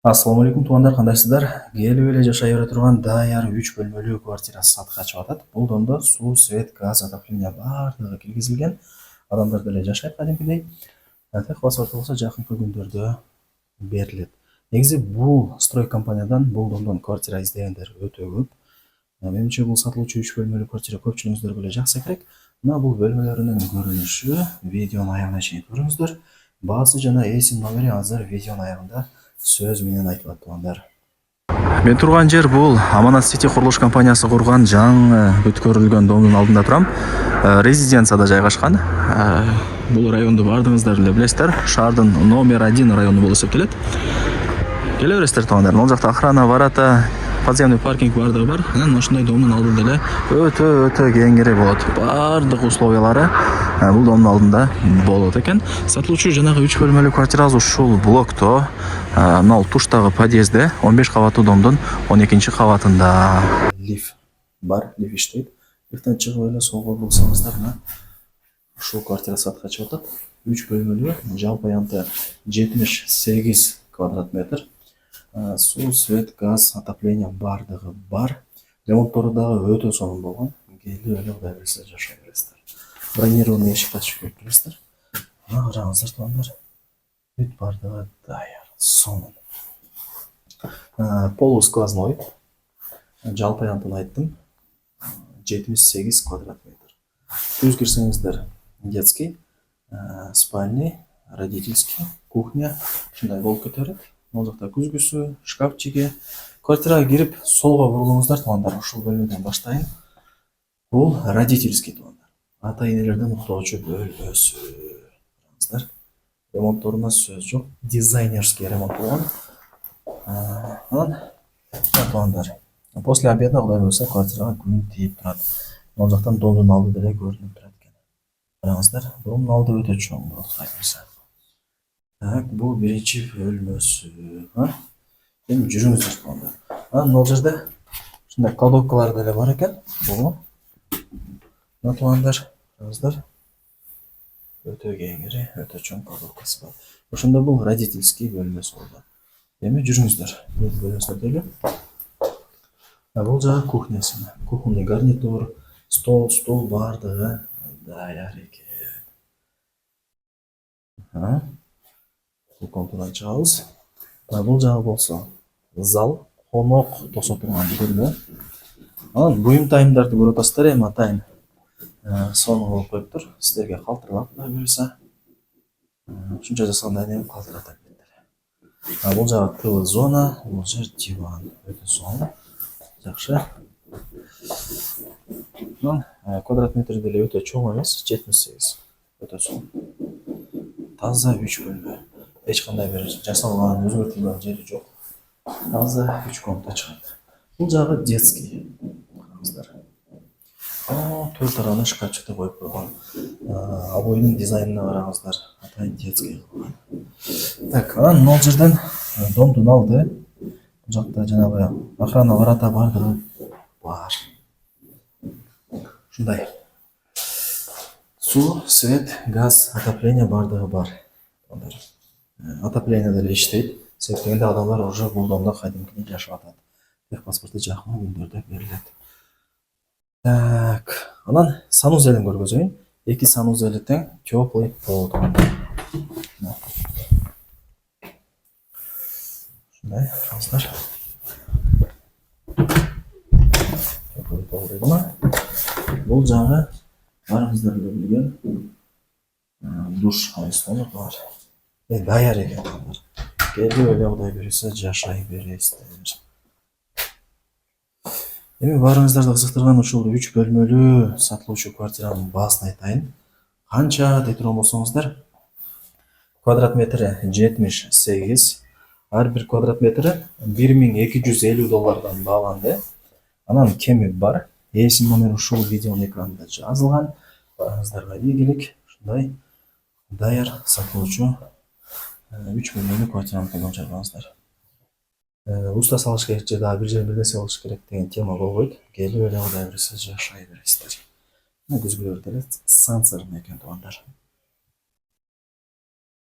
Assalomu alaykum tuğanlar, qandaysizlar? Kelib ele жашай turgan dayar 3 bölmөлүү квартира сатка чыгып атат. Бул домдо суу, свет, газ, отопление бардыгы киргизилген. Адамдар деле жашайт кадимкидей. Tek басып болсо жакынкы күндөрдө берилет. Негизи бул строй компаниядан, бул домдон квартира издегендер өтө көп. Менимче бул сатылуучу 3 бөлмөлүү квартира көпчүлүгүңүздөргө эле жакса керек. Мына бул бөлмөлөрүнүн көрүнүшү, видеонун аягына чейин көрүңүздөр. Баасы жана эсим номери азыр видеонун аягында сөз менен айтылат тугандар. Мен турган жер бул Аманат Сити курулуш компаниясы курган жаңы бүткөрүлгөн домдун алдында турам. Резиденцияда жайгашкан. Бул районду бардыгыңыздар эле билесиздер. Шаардын номер 1 району болуп эсептелет. Келе бересиздер тугандар. Могул жакта охрана, ворота, подземный паркинг бардыгы бар. Анан ушундай домдун алдында эле өтө кеңири болот. Бардык условиялары бул домдун алдында болот экен. Сатылуучу жанагы 3 бөлмөлүү квартирабыз ушул блокто, мына туштагы подъездде 15 кабаттуу домдун 12 кабатында. Лифт бар, лифт иштейт. Лифттен чыгып эле солго бурсаңыздар, мына ушул квартира сатка чыгып атат. 3 бөлмөлүү, жалпы аянты 78 квадрат метр. Суу, свет, газ, отопление бардыгы бар. Ремонттору дагы өтө сонун болгон. Келип эле кудай берсе жашай бересиздер. Бронированный эшик ачып коюп келесиздер. Мына караңыздар тугандар. Бүт бардыгы даяр, сонун. Полусквозной. Жалпы аянтын айттым. 78 квадрат метр. Түз кирсеңиздер, детский, спальный, родительский, кухня, ушундай болуп кетет. Могул жакта күзгүсү, шкафчиги. Квартирага кирип солго бурулуңуздар тугандар. Ушул бөлмөдөн баштайын. Бул родительский тугандар. Ата энелерден уктоочу бөлмөсү. Ремонтторуна сөз жок. Дизайнерский ремонт болгон. Анан тугандар. После обеда кудай буюрса квартирага күн тийип турат. Могул жактан домдун алды деле көрүнүп турат экен. Караңыздар, домдун алды өтө чоң болот. Так, бул биринчи бөлмөсү. Эми жүрүңүздөр тугандар. Анан могул жерде ушундай кладовкалар деле бар экен. Бул мына тугандар, караңыздар. Өтө кеңири, өтө чоң кладовкасы бар. Ошондо бул родительский бөлмөсү болду. Эми жүрүңүздөр. Бул бөлмөсүнө өтөлү. Бул жагы кухнясы. Кухонный гарнитур, стол бардыгы даяр экен. Бул контурдан чыгабыз. Бул жагы болсо зал, конок тосо турган бөлмө. Анан буюм-тайымдарды көрүп атасыздар, эми атайын сонун болуп коюптур. Сиздерге калтырбап кудай буюрса. Ушунча жасагандан кийин калтырата бериптер. Бул жагы ТВ зона, бул жер диван. Өтө сонун. Жакшы. Квадрат метри деле өтө чоң эмес, 78. Өтө сонун. Таза 3 бөлмө. Эч кандай бир жасалган, өзгөртүлгөн жери жок. Таза 3 комната чыгат. Бул жагы детский. Караңыздар. 4 тарабына шкафчыкты коюп койгон. Обойдун дизайнына караңыздар. Атайын детский кылган. Так, анан могул жерден домдун алды. Бул жакта жанагы охрана, ворота бардыгы бар. Ушундай. Суу, свет, газ, отопление бардыгы бар. Отопление деле иштейт. Себеп дегенде адамдар уже бул домдо кадимкидей жашап атат. Техпаспорту жакын күндөрдө берилет. Так, анан санузелин көргөзөйүн. 2 санузели тең, теплый пол. Ушундай, караңыздар. Теплый пол дедим. Бул жагы барыңыздар эле билген душ айстаны бар. Даяр экен. Келип эле кудай берсе жашай бересиздер. Эми барыңыздарды кызыктырган ушул 3 бөлмөлүү сатылуучу квартиранын баасын айтайын. Канча дей турган болсоңуздар, квадрат метри 78. Ар бир квадрат метри $1250 бааланды. Анан кеми бар. Эсим номер ушул видеонун экранында жазылган. Барыңыздарга ийгилик. Ушундай даяр сатылуучу 3 бөлмөлүү квартираны колдонуп чыгарыңыздар. Уста салыш керек же дагы бир жерин билбесе болуш керек деген тема болбойт. Келип эле кудай берсе жашай бересиздер. Күзгүлөр деле сансырын экен тугандар.